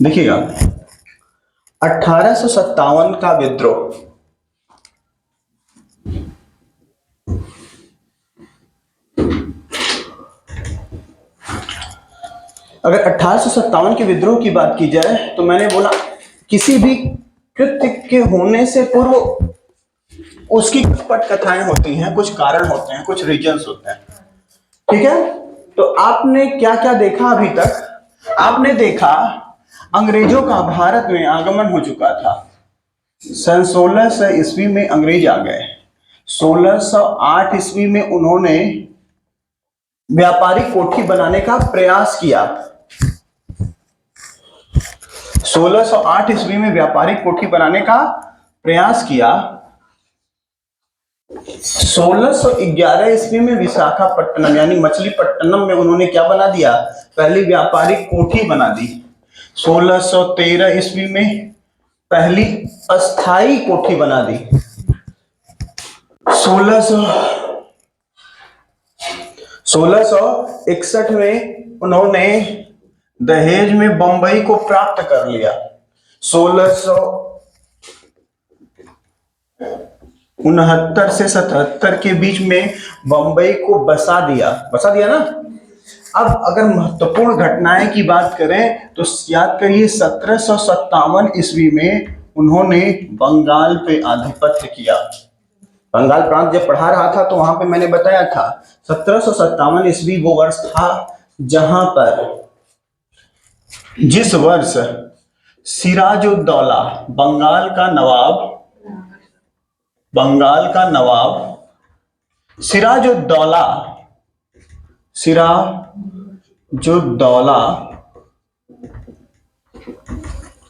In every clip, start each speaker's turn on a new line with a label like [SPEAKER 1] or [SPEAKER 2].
[SPEAKER 1] देखिएगा 1857 का विद्रोह, अगर 1857 के विद्रोह की बात की जाए तो मैंने बोला किसी भी कृत्य के होने से पूर्व उसकी कुछ पटकथाएं होती हैं, कुछ कारण होते हैं, कुछ रीजंस होते हैं। ठीक है, तो आपने क्या क्या देखा अभी तक? आपने देखा अंग्रेजों का भारत में आगमन हो चुका था। सन 1600 ईस्वी में अंग्रेज आ गए। 1608 ईस्वी में उन्होंने व्यापारिक कोठी बनाने का प्रयास किया। 1608 ईस्वी में व्यापारिक कोठी बनाने का प्रयास किया। 1611 ईस्वी में विशाखापट्टनम यानी मछलीपट्टनम में उन्होंने क्या बना दिया? पहली व्यापारिक कोठी बना दी। 1613 ईस्वी में पहली अस्थाई कोठी बना दी। 1661 में उन्होंने दहेज में बंबई को प्राप्त कर लिया। 1669 से 77 के बीच में बंबई को बसा दिया ना। अब अगर महत्वपूर्ण घटनाएं की बात करें तो याद करिए 1757 ईस्वी में उन्होंने बंगाल पे आधिपत्य किया। बंगाल प्रांत जब पढ़ा रहा था तो वहां पे मैंने बताया था 1757 ईस्वी वो वर्ष था जहां पर जिस वर्ष सिराजुद्दौला बंगाल का नवाब सिराजुद्दौला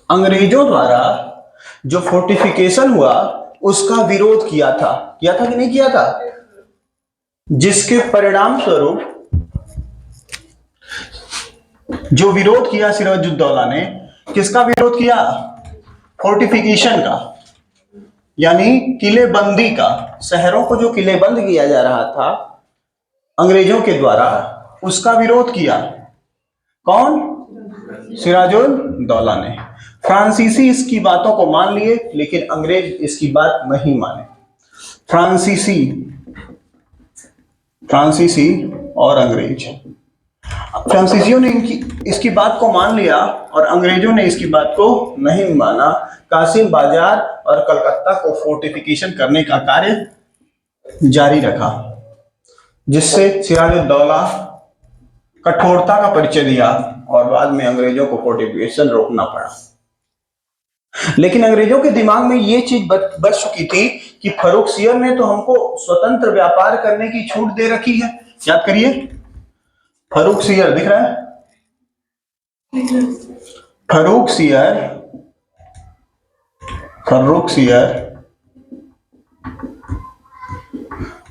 [SPEAKER 1] अंग्रेजों द्वारा जो फोर्टिफिकेशन हुआ उसका विरोध किया था कि नहीं किया था, जिसके परिणाम स्वरूप जो विरोध किया सिराजुद्दौला ने, किसका विरोध किया? फोर्टिफिकेशन का, यानी किलेबंदी का। शहरों को जो किलेबंद किया जा रहा था अंग्रेजों के द्वारा, उसका विरोध किया। कौन? सिराजुद्दौला ने। फ्रांसीसी इसकी बातों को मान लिए लेकिन अंग्रेज इसकी बात नहीं माने। फ्रांसीसी और अंग्रेज, फ्रांसीसियों ने इसकी बात को मान लिया और अंग्रेजों ने इसकी बात को नहीं माना। कासिम बाजार और कलकत्ता को फोर्टिफिकेशन करने का कार्य जारी रखा, जिससे सिराजुद्दौला कठोरता का परिचय दिया और बाद में अंग्रेजों को फोर्टिफिकेशन रोकना पड़ा। लेकिन अंग्रेजों के दिमाग में ये चीज बच चुकी थी कि फर्रुखसियर ने तो हमको स्वतंत्र व्यापार करने की छूट दे रखी है। याद करिए, फर्रुखसियर दिख रहा है?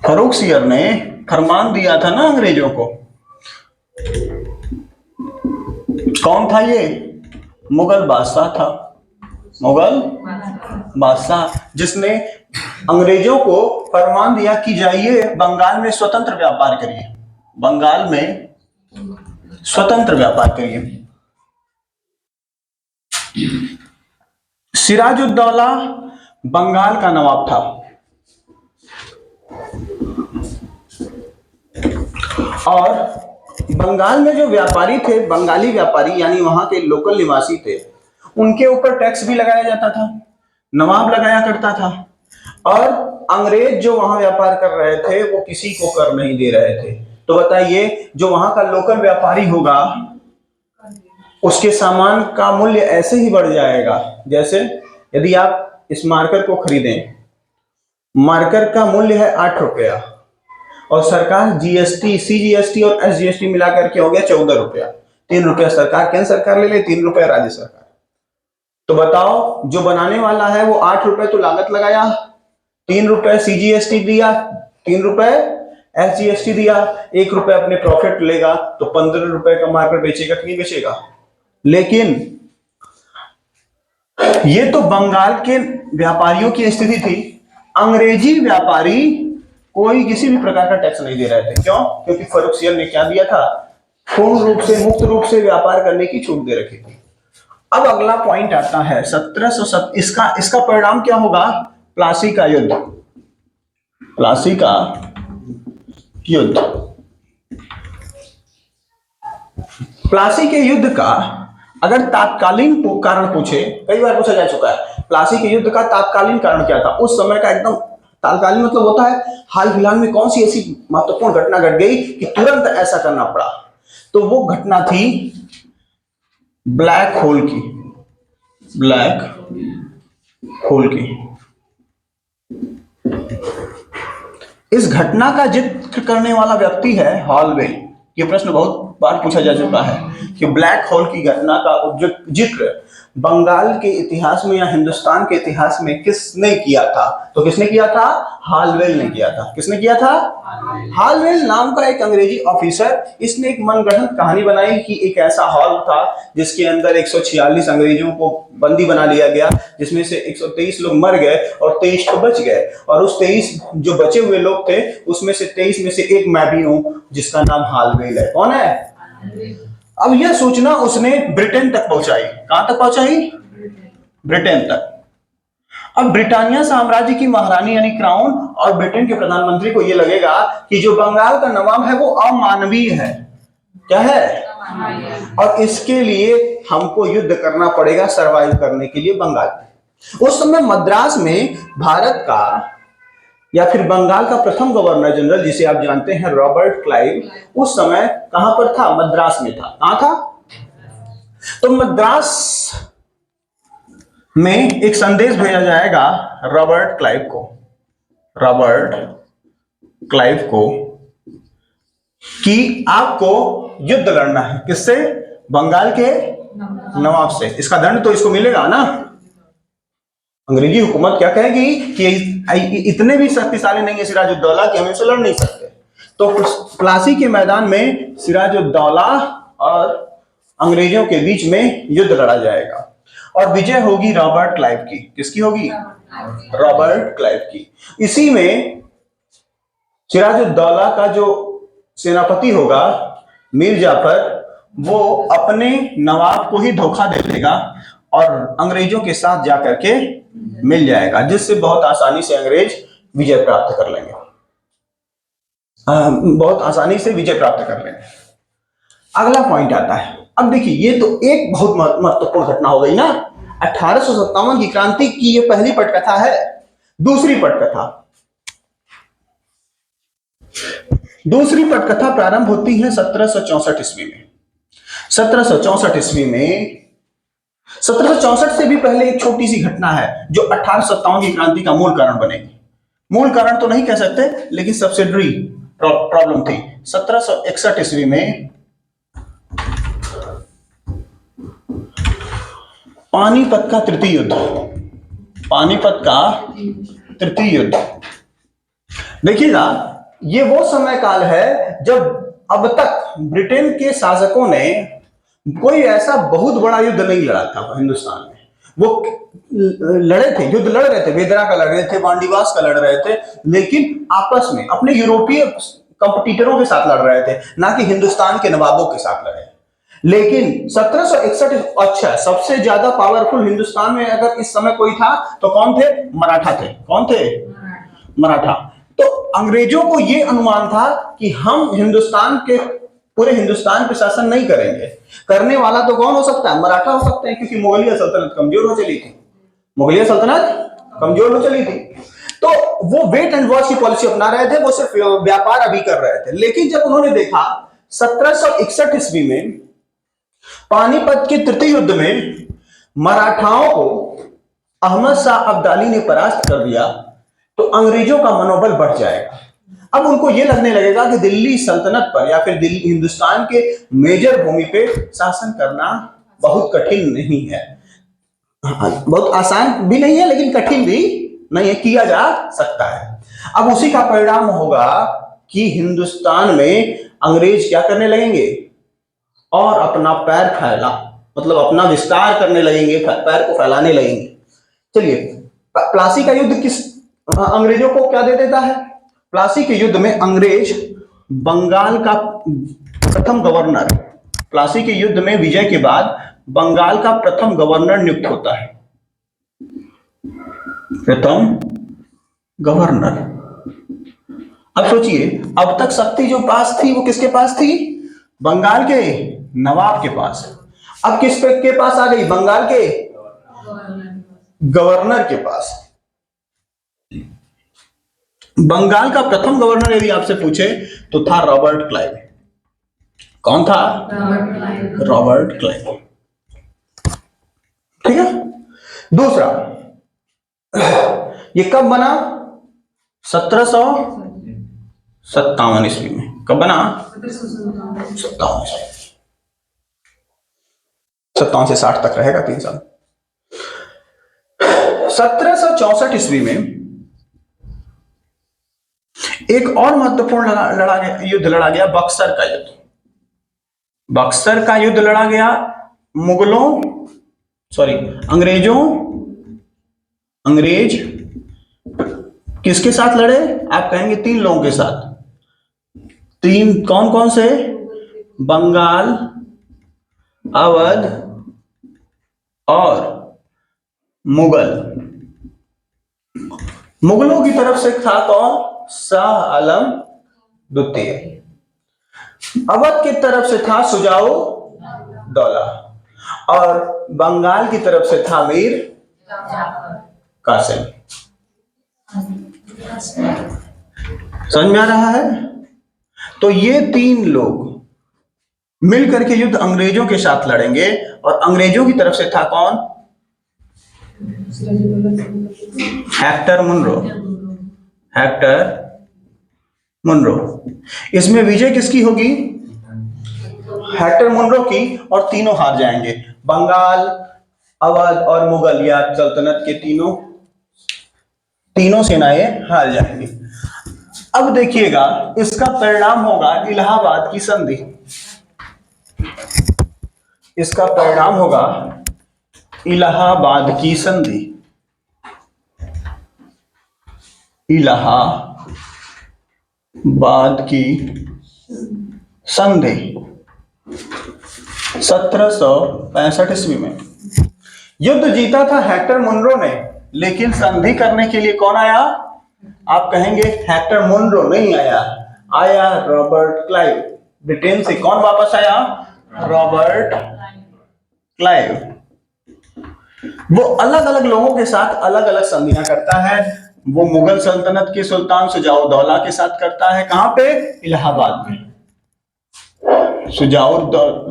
[SPEAKER 1] फर्रुखसियर ने फरमान दिया था ना अंग्रेजों को। कौन था ये? मुगल बादशाह था, मुगल बादशाह, जिसने अंग्रेजों को फरमान दिया कि जाइए बंगाल में स्वतंत्र व्यापार करिए, बंगाल में स्वतंत्र व्यापार करिए। सिराजुद्दौला बंगाल का नवाब था और बंगाल में जो व्यापारी थे, बंगाली व्यापारी यानी वहां के लोकल निवासी थे, उनके ऊपर टैक्स भी लगाया जाता था, नवाब लगाया करता था। और अंग्रेज जो वहां व्यापार कर रहे थे वो किसी को कर नहीं दे रहे थे। तो बताइए, जो वहां का लोकल व्यापारी होगा उसके सामान का मूल्य ऐसे ही बढ़ जाएगा। जैसे यदि आप इस मार्कर को खरीदें, मार्कर का मूल्य है 8 रुपया और सरकार जीएसटी, सीजीएसटी और एसजीएसटी मिलाकर के हो गया 14 रुपया। 3 रुपया सरकार, केंद्र सरकार ले ले, 3 रुपया राज्य सरकार। तो बताओ, जो बनाने वाला है वो 8 रुपए तो लागत लगाया, 3 रुपए सीजीएसटी दिया, 3 रुपए एसजीएसटी दिया, 1 रुपए अपने प्रॉफिट लेगा, तो 15 रुपए का मार्कर बेचेगा कि नहीं बेचेगा? लेकिन ये तो बंगाल के व्यापारियों की स्थिति थी। अंग्रेजी व्यापारी कोई किसी भी प्रकार का टैक्स नहीं दे रहे थे। क्यों? क्योंकि फर्रुखसियर ने क्या दिया था? पूर्ण रूप से मुक्त रूप से व्यापार करने की छूट दे रखी थी। अब अगला पॉइंट आता है 1707, इसका इसका परिणाम क्या होगा? प्लासी का युद्ध। प्लासी का युद्ध। प्लासी के युद्ध का अगर तात्कालीन कारण पूछे, कई बार पूछा जा चुका है, प्लासी के युद्ध का तात्कालीन कारण क्या था उस समय का? एकदम तात्कालीन मतलब होता है हाल फिलहाल में कौन सी ऐसी महत्वपूर्ण घटना घट गई कि तुरंत ऐसा करना पड़ा। तो वो घटना थी ब्लैक होल की। ब्लैक होल की। इस घटना का जिक्र करने वाला व्यक्ति है हॉलवेल। ये प्रश्न बहुत बार पूछा जा चुका है कि ब्लैक होल की घटना का जिक्र बंगाल के इतिहास में या हिंदुस्तान के इतिहास में किसने किया था? तो किसने किया था? हॉलवेल ने किया था। किसने किया था? हॉलवेल नाम का एक अंग्रेजी ऑफिसर, इसने एक मनगढ़ंत कहानी बनाई कि एक ऐसा हॉल था जिसके अंदर 146 अंग्रेजों को बंदी बना लिया गया, जिसमें से 123 लोग मर गए और 23 तो बच गए, और उस 23 जो बचे हुए लोग थे उसमें से 23 में से एक मैं भी हूं जिसका नाम हॉलवेल है। कौन है? अब यह सूचना उसने ब्रिटेन तक पहुंचाई। कहां तक पहुंचाई? ब्रिटेन तक। अब ब्रिटानिया साम्राज्य की महारानी यानी क्राउन और ब्रिटेन के प्रधानमंत्री को यह लगेगा कि जो बंगाल का नवाब है वो अमानवीय है। क्या है? और इसके लिए हमको युद्ध करना पड़ेगा सरवाइव करने के लिए बंगाल में। उस समय मद्रास में भारत का या फिर बंगाल का प्रथम गवर्नर जनरल, जिसे आप जानते हैं रॉबर्ट क्लाइव, उस समय कहां पर था? मद्रास में था। कहां था? तो मद्रास में एक संदेश भेजा जाएगा रॉबर्ट क्लाइव को। रॉबर्ट क्लाइव को कि आपको युद्ध लड़ना है। किससे? बंगाल के नवाब से। इसका दंड तो इसको मिलेगा ना। अंग्रेजी हुकूमत क्या कहेगी कि इतने भी शक्तिशाली नहीं है सिराजुद्दौला कि हम इनसे लड़ नहीं सकते। तो प्लासी के मैदान में सिराजुद्दौला और अंग्रेजों के बीच में युद्ध लड़ा जाएगा और विजय होगी रॉबर्ट क्लाइव की। किसकी होगी? रॉबर्ट क्लाइव की। इसी में सिराजुद्दौला का जो सेनापति होगा मीर जाफर, वो अपने नवाब को ही धोखा दे देगा और अंग्रेजों के साथ जाकर के मिल जाएगा, जिससे बहुत आसानी से अंग्रेज विजय प्राप्त कर लेंगे। बहुत आसानी से विजय प्राप्त कर लेंगे। अगला पॉइंट आता है। अब देखिए, ये तो एक बहुत महत्वपूर्ण घटना हो गई ना। 1857 की क्रांति की ये पहली पटकथा है। दूसरी पटकथा प्रारंभ होती है 1764 ईस्वी में। 1764 ईस्वी में 1764 से भी पहले एक छोटी सी घटना है जो 1857 की क्रांति का मूल कारण बनेगी। मूल कारण तो नहीं कह सकते, लेकिन सब्सिडरी प्रॉब्लम थी। 1761 ईस्वी में पानीपत का तृतीय युद्ध। पानीपत का तृतीय युद्ध। देखिएगा, ये वो समय काल है जब अब तक ब्रिटेन के शासकों ने कोई ऐसा बहुत बड़ा युद्ध नहीं लड़ा था हिंदुस्तान में। वो लड़े थे, युद्ध लड़ रहे थे, बेदरा का लड़ रहे थे, बांडीवास का लड़ रहे थे, लेकिन आपस में अपने यूरोपीय कंपटीटरों के साथ लड़ रहे थे, ना कि हिंदुस्तान के नवाबों के साथ लड़े। लेकिन 1761, अच्छा, सबसे ज्यादा पावरफुल हिंदुस्तान में अगर इस समय कोई था तो कौन थे? मराठा थे। कौन थे? मराठा। तो अंग्रेजों को यह अनुमान था कि हम पूरे हिंदुस्तान पे शासन नहीं करेंगे। करने वाला तो कौन हो सकता है? मराठा हो सकते हैं, क्योंकि मुगलिया सल्तनत कमजोर हो चली थी। मुगलिया सल्तनत कमजोर हो चली थी, तो वो वेट एंड वॉच की पॉलिसी अपना रहे थे। वो सिर्फ व्यापार अभी कर रहे थे। लेकिन जब उन्होंने देखा 1761 ईस्वी में पानीपत के तृतीय युद्ध में मराठाओं को अहमद शाह अब्दाली ने परास्त कर दिया, तो अंग्रेजों का मनोबल बढ़ जाएगा। अब उनको यह लगने लगेगा कि दिल्ली सल्तनत पर या फिर दिल्ली हिंदुस्तान के मेजर भूमि पे शासन करना बहुत कठिन नहीं है। बहुत आसान भी नहीं है, लेकिन कठिन भी नहीं है, किया जा सकता है। अब उसी का परिणाम होगा कि हिंदुस्तान में अंग्रेज क्या करने लगेंगे? और अपना पैर मतलब अपना विस्तार करने लगेंगे, पैर को फैलाने लगेंगे। चलिए, प्लासी का युद्ध अंग्रेजों को क्या दे देता है? प्लासी के युद्ध में अंग्रेज बंगाल का प्रथम गवर्नर, प्लासी के युद्ध में विजय के बाद बंगाल का प्रथम गवर्नर नियुक्त होता है, प्रथम गवर्नर। अब सोचिए, अब तक शक्ति जो पास थी वो किसके पास थी? बंगाल के नवाब के पास। अब किस पे के पास आ गई? बंगाल के गवर्नर के पास। बंगाल का प्रथम गवर्नर यदि आपसे पूछे तो था रॉबर्ट क्लाइव। कौन था? Robert Clive. ठीक है। दूसरा, ये कब बना? 1757 ईस्वी में। कब बना? 57 से 60 तक रहेगा, 3 साल। 1764 ईस्वी में एक और महत्वपूर्ण युद्ध लड़ा गया, बक्सर का युद्ध। बक्सर का युद्ध लड़ा गया अंग्रेज किसके साथ लड़े? आप कहेंगे 3 लोगों के साथ। 3 कौन कौन से? बंगाल, अवध और मुगल। मुगलों की तरफ से था कौन? शाह आलम द्वितीय। अवध की तरफ से था सुजाऊ दौला और बंगाल की तरफ से था मीर कासिम। समझ में आ रहा है? तो ये 3 लोग मिलकर के युद्ध अंग्रेजों के साथ लड़ेंगे और अंग्रेजों की तरफ से था कौन? Hector Munro. इसमें विजय किसकी होगी? हेक्टर मुनरो की, और तीनों हार जाएंगे। बंगाल, अवध और मुगल या सल्तनत के तीनों सेनाएं हार जाएंगी। अब देखिएगा, इसका परिणाम होगा इलाहाबाद की संधि। इसका परिणाम होगा इलाहाबाद की संधि। इलाहाबाद की संधि 1765 ईस्वी में। युद्ध जीता था हेक्टर मुनरो ने, लेकिन संधि करने के लिए कौन आया? आप कहेंगे हेक्टर मुनरो नहीं आया, आया रॉबर्ट क्लाइव। ब्रिटेन से कौन वापस आया? Robert Clive. वो अलग अलग लोगों के साथ अलग अलग संधियां करता है। वो मुगल सल्तनत के सुल्तान सुजाउद्दौला के साथ करता है। कहां पे? इलाहाबाद में।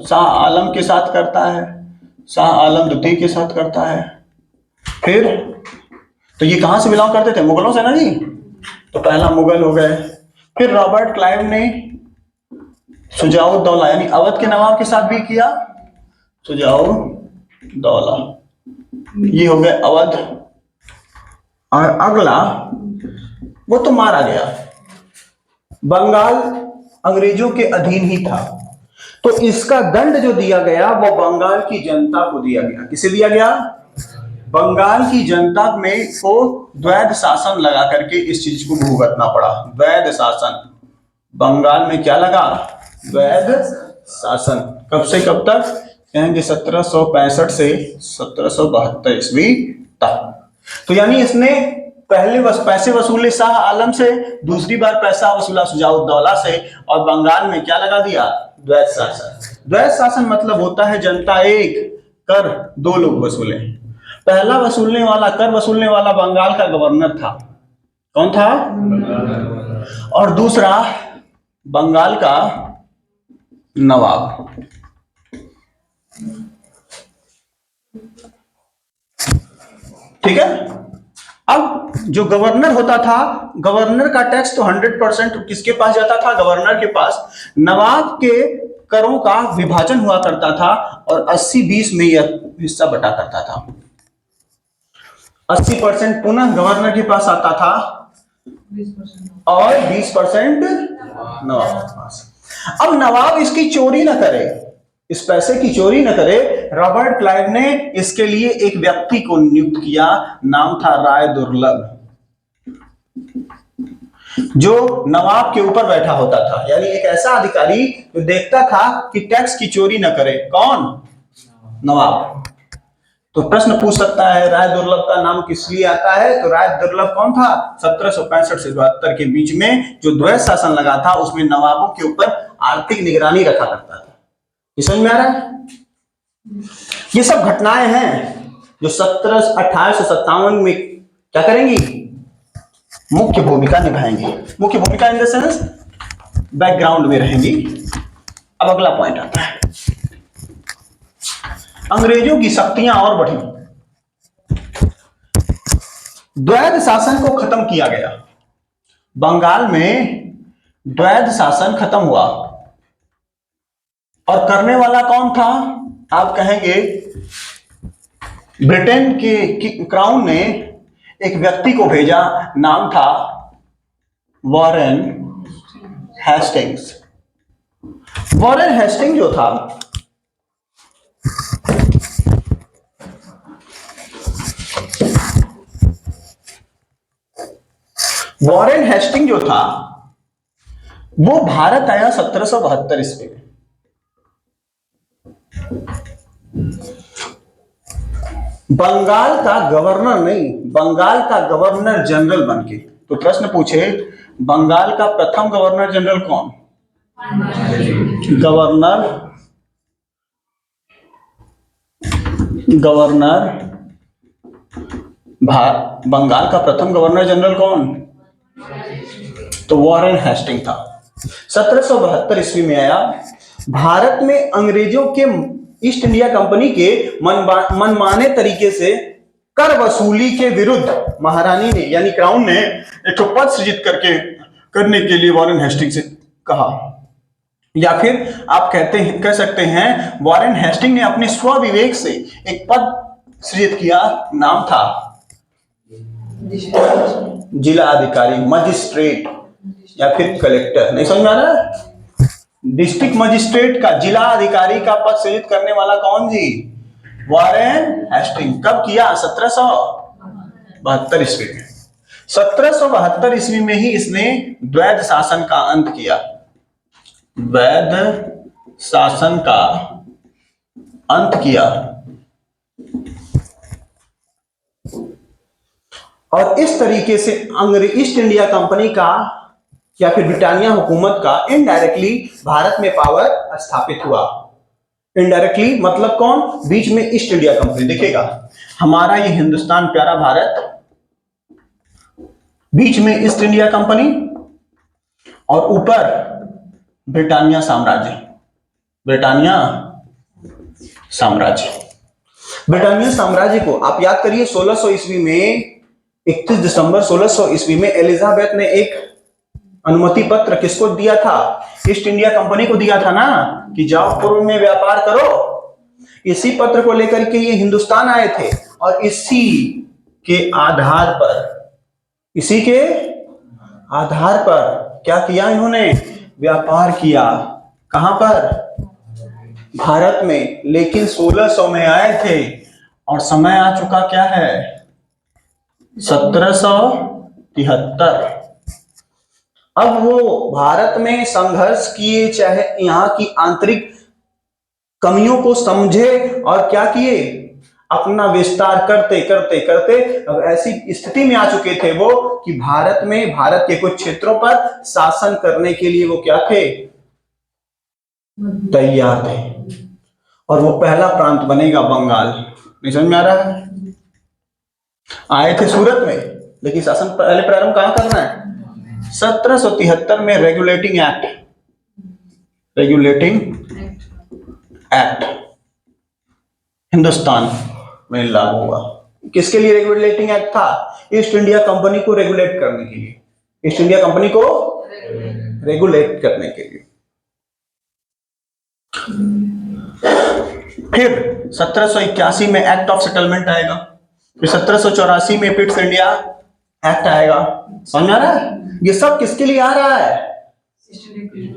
[SPEAKER 1] शाह आलम के साथ करता है, शाह आलम द्वितीय के साथ करता है। फिर तो ये कहां से बिलोंग करते थे? मुगलों से ना जी। तो पहला मुगल हो गए। फिर रॉबर्ट क्लाइव ने सुजाउद्दौला यानी अवध के नवाब के साथ भी किया, सुजाउद्दौला। ये हो गए अवध। और अगला, वो तो मारा गया। बंगाल अंग्रेजों के अधीन ही था, तो इसका दंड जो दिया गया वो बंगाल की जनता को दिया गया। किसे दिया गया? बंगाल की जनता में को द्वैध शासन लगा करके इस चीज को भुगतना पड़ा। द्वैध शासन बंगाल में क्या लगा? द्वैध शासन। कब से कब तक? कहेंगे 1765 से 1772 ईस्वी तक। तो यानी इसने पहले पैसे वसूले शाह आलम से, दूसरी बार पैसा वसूला सुजाउद्दौला से, और बंगाल में क्या लगा दिया? द्वैध शासन। द्वैध शासन मतलब होता है जनता एक, कर 2 लोग वसूले। पहला कर वसूलने वाला बंगाल का गवर्नर था। कौन था? और दूसरा बंगाल का नवाब। ठीक है। अब जो गवर्नर होता था, गवर्नर का टैक्स तो 100% किसके पास जाता था? गवर्नर के पास। नवाब के करों का विभाजन हुआ करता था और 80-20 में यह हिस्सा बटा करता था। 80% पुनः गवर्नर के पास आता था और 20% नवाब के पास। अब नवाब इसकी चोरी न करे, इस पैसे की चोरी न करे। रॉबर्ट क्लाइव ने इसके लिए एक व्यक्ति को नियुक्त किया, नाम था राय दुर्लभ। जो नवाब के ऊपर बैठा होता था, यानी एक ऐसा अधिकारी जो देखता था कि टैक्स की चोरी न करे। कौन? नवाब। तो प्रश्न पूछ सकता है राय दुर्लभ का नाम किस लिए आता है? तो राय दुर्लभ कौन था? 1765 से 72 के बीच में जो द्वैध शासन लगा था उसमें नवाबों के ऊपर आर्थिक निगरानी रखा करता था। ये समझ में आ रहा है? ये सब घटनाएं हैं जो 1857 में क्या करेंगी? मुख्य भूमिका निभाएंगी। मुख्य भूमिका इन द सेंस बैकग्राउंड में रहेंगी। अब अगला पॉइंट आता है, अंग्रेजों की शक्तियां और बढ़ी। द्वैध शासन को खत्म किया गया। बंगाल में द्वैध शासन खत्म हुआ और करने वाला कौन था? आप कहेंगे ब्रिटेन के क्राउन ने एक व्यक्ति को भेजा, नाम था वॉरेन हेस्टिंग्स। वॉरेन हेस्टिंग जो था वॉरेन हेस्टिंग जो था वो भारत आया 1772 ईस्वी में। बंगाल का गवर्नर नहीं, बंगाल का गवर्नर जनरल बनके। तो प्रश्न पूछे बंगाल का प्रथम गवर्नर जनरल कौन? गवर्नर बंगाल का प्रथम गवर्नर जनरल कौन? तो वॉरेन हेस्टिंग था। 1772 ईस्वी में आया। भारत में अंग्रेजों के ईस्ट इंडिया कंपनी के मनमाने तरीके से कर वसूली के विरुद्ध महारानी ने यानी क्राउन ने एक पद सृजित करने के लिए वॉरेन हेस्टिंग से कहा, या फिर आप कह सकते हैं वॉरेन हेस्टिंग ने अपने स्वविवेक से एक पद सृजित किया, नाम था जिला अधिकारी, मजिस्ट्रेट या फिर कलेक्टर। नहीं समझ में आ रहा है? डिस्ट्रिक्ट मजिस्ट्रेट का, जिला अधिकारी का पद सृजित करने वाला कौन जी? Warren Hasting. कब किया? 1772 ईस्वी में। 1772 ईस्वी में ही इसने द्वैध शासन का अंत किया। द्वैध शासन का अंत किया और इस तरीके से ईस्ट इंडिया कंपनी का या फिर ब्रिटानिया हुकूमत का इनडायरेक्टली भारत में पावर स्थापित हुआ। इनडायरेक्टली मतलब कौन? बीच में ईस्ट इंडिया कंपनी। देखिएगा हमारा ये हिंदुस्तान प्यारा भारत, बीच में ईस्ट इंडिया कंपनी और ऊपर ब्रिटानिया साम्राज्य। ब्रिटानिया साम्राज्य, ब्रिटानिया साम्राज्य को आप याद करिए 1600 ईस्वी में, 31 दिसंबर 1600 ईस्वी में एलिजाबेथ ने एक अनुमति पत्र किसको दिया था? ईस्ट इंडिया कंपनी को दिया था ना, कि जाओ पूर्व में व्यापार करो। इसी पत्र को लेकर के ये हिंदुस्तान आए थे और इसी के आधार पर क्या किया इन्होंने? व्यापार किया। कहां पर? भारत में। लेकिन 1600 में आए थे और समय आ चुका क्या है? 1773। अब वो भारत में संघर्ष किए, चाहे यहां की आंतरिक कमियों को समझे और क्या किए? अपना विस्तार करते करते करते अब ऐसी स्थिति में आ चुके थे वो कि भारत में, भारत के कुछ क्षेत्रों पर शासन करने के लिए वो क्या थे? तैयार थे। और वो पहला प्रांत बनेगा बंगाल। नहीं समझ में आ रहा है? आए थे सूरत में, लेकिन शासन पहले प्रारंभ कहां करना है? 1773 में रेगुलेटिंग एक्ट हिंदुस्तान में लागू हुआ। किसके लिए रेगुलेटिंग एक्ट था? ईस्ट इंडिया कंपनी को रेगुलेट करने के लिए। ईस्ट इंडिया कंपनी को रेगुलेट करने के लिए। फिर 1781 में एक्ट ऑफ सेटलमेंट आएगा। फिर 1784 में पिट्स इंडिया एक्ट आएगा। समझ आ रहा है? ये सब किसके लिए आ रहा है?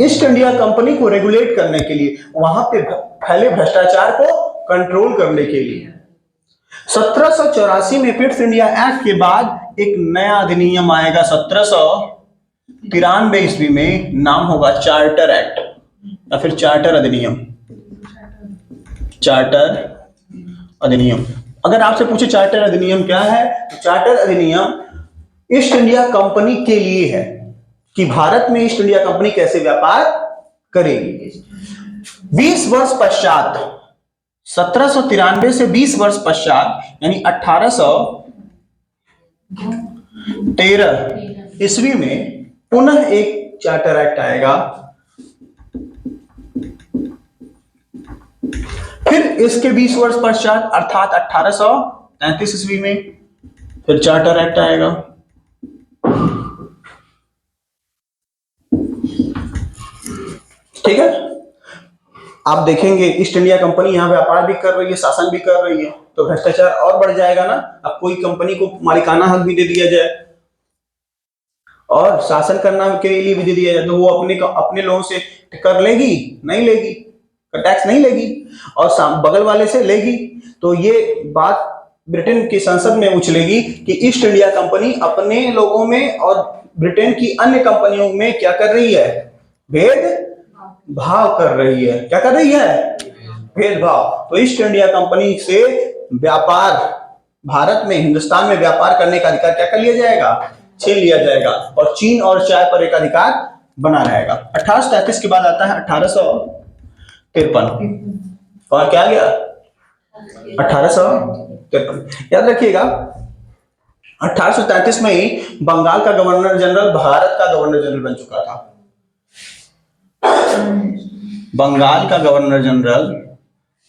[SPEAKER 1] ईस्ट इंडिया कंपनी को रेगुलेट करने के लिए, वहां पे फैले भ्रष्टाचार को कंट्रोल करने के लिए। 1784 में पिट्स इंडिया एक्ट के बाद एक नया अधिनियम आएगा 1785 '93 में नाम होगा चार्टर एक्ट या फिर चार्टर अधिनियम। चार्टर अधिनियम। अगर आपसे पूछे चार्टर अधिनियम क्या है, तो चार्टर अधिनियम ईस्ट इंडिया कंपनी के लिए है कि भारत में ईस्ट इंडिया कंपनी कैसे व्यापार करेगी। 20 वर्ष पश्चात, 1793 से 20 वर्ष पश्चात यानी 1813 ईस्वी में पुनः एक चार्टर एक्ट आएगा। फिर इसके 20 वर्ष पश्चात अर्थात 1833 ईस्वी में फिर चार्टर एक्ट आएगा। ठीक है, आप देखेंगे ईस्ट इंडिया कंपनी यहां व्यापार भी कर रही है, शासन भी कर रही है, तो भ्रष्टाचार और बढ़ जाएगा ना। अब कोई कंपनी को मालिकाना हक भी दे दिया जाए और शासन करना के लिए भी दे दिया जाए, तो वो अपने लोगों से कर लेगी? नहीं लेगी, टैक्स नहीं लेगी, और बगल वाले से लेगी। तो ये बात ब्रिटेन की संसद में उछलेगी कि ईस्ट इंडिया कंपनी अपने लोगों में और ब्रिटेन की अन्य कंपनियों में क्या कर रही है? भेद भाव कर रही है। क्या कर रही है? भेदभाव। तो ईस्ट इंडिया कंपनी से व्यापार, भारत में, हिंदुस्तान में व्यापार करने का अधिकार क्या कर लिया जाएगा? छीन लिया जाएगा, और चीन और चाय पर एक अधिकार बना रहेगा। 1833 के बाद आता है 1853। और क्या गया? 1853। याद रखिएगा, 1833 में ही बंगाल का गवर्नर जनरल भारत का गवर्नर जनरल बन चुका था। बंगाल का गवर्नर जनरल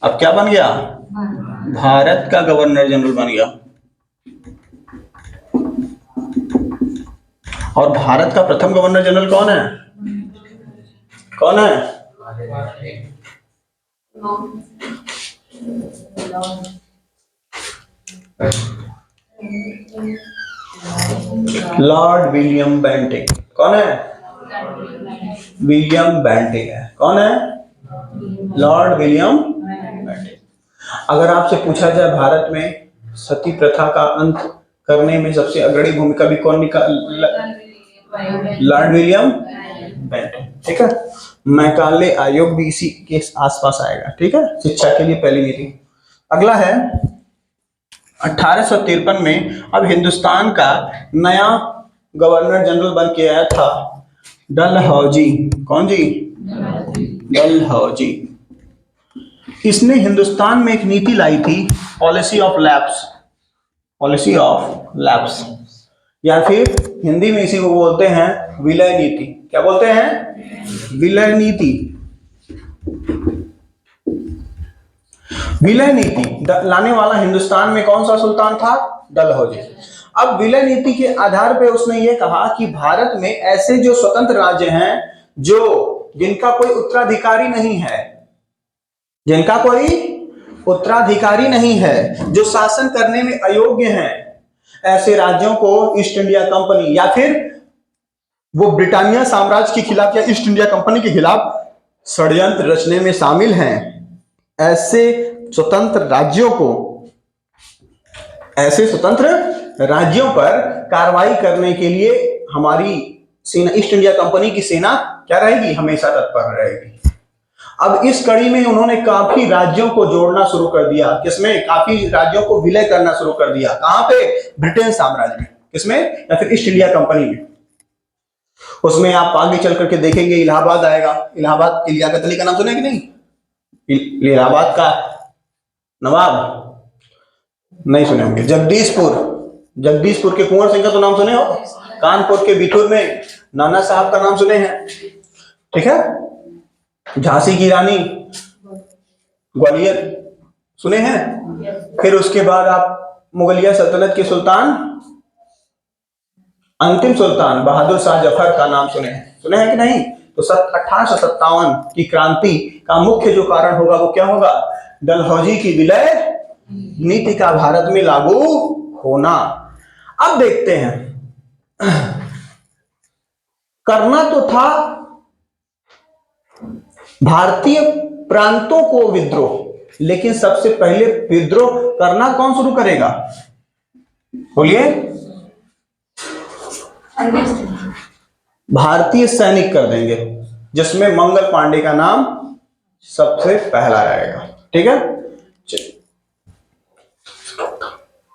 [SPEAKER 1] अब क्या बन गया? भारत का गवर्नर जनरल बन गया। और भारत का प्रथम गवर्नर जनरल कौन है? कौन है? Lord William Bentinck. कौन है? विलियम बेंटिंग है। कौन है? Lord William Bentinck. अगर आपसे पूछा जाए भारत में सती प्रथा का अंत करने में सबसे अग्रणी भूमिका भी कौन निकाल? Lord William Bentinck. ठीक है, मैकाले आयोग भी इसी के आसपास आएगा। ठीक है, शिक्षा के लिए पहली नीति। अगला है 1853 में अब हिंदुस्तान का नया गवर्नर जनरल बन के आया था डलहौजी। कौन जी? डलहौजी। इसने हिंदुस्तान में एक नीति लाई थी, policy of lapse. Policy of lapse, या फिर हिंदी में इसी को बोलते हैं विलय नीति। क्या बोलते हैं? विलय नीति। विलय नीति लाने वाला हिंदुस्तान में कौन सा सुल्तान था? डलहौजी। अब विलय नीति के आधार पर उसने ये कहा कि भारत में ऐसे जो स्वतंत्र राज्य हैं, जिनका कोई उत्तराधिकारी नहीं है, जिनका कोई उत्तराधिकारी नहीं है, जो शासन करने में अयोग्य हैं, ऐसे राज्यों को ईस्ट इंडिया कंपनी या फिर वो ब्रिटानिया साम्राज्य के खिलाफ या ईस्ट इंडिया कंपनी के खिलाफ षड्यंत्र रचने में शामिल हैं, ऐसे स्वतंत्र राज्यों पर कार्रवाई करने के लिए हमारी सेना, ईस्ट इंडिया कंपनी की सेना क्या रहेगी? हमेशा तत्पर रहेगी। अब इस कड़ी में उन्होंने काफी राज्यों को जोड़ना शुरू कर दिया। किसमें? काफी राज्यों को विलय करना शुरू कर दिया। कहां पे? ब्रिटेन साम्राज्य में। किसमें? या फिर ईस्ट इंडिया कंपनी में। उसमें आप आगे चल करके देखेंगे इलाहाबाद आएगा। इलाहाबाद की लियाकत अली का नाम सुने कि नहीं? इलाहाबाद का नवाब नहीं सुने होंगे। जगदीशपुर के कुंवर सिंह का तो नाम सुने हो। कानपुर के बिठूर में नाना साहब का नाम सुने हैं। ठीक है, झांसी की रानी, ग्वालियर सुने हैं। फिर उसके बाद आप मुगलिया सल्तनत के सुल्तान, अंतिम सुल्तान बहादुर शाह जफर का नाम सुने हैं कि नहीं? तो 1857 की क्रांति का मुख्य जो कारण होगा वो क्या होगा? डलहौजी की विलय नीति का भारत में लागू होना। अब देखते हैं, करना तो था भारतीय प्रांतों को विद्रोह, लेकिन सबसे पहले विद्रोह करना कौन शुरू करेगा? बोलिए। भारतीय सैनिक कर देंगे, जिसमें मंगल पांडे का नाम सबसे पहला आएगा। ठीक है।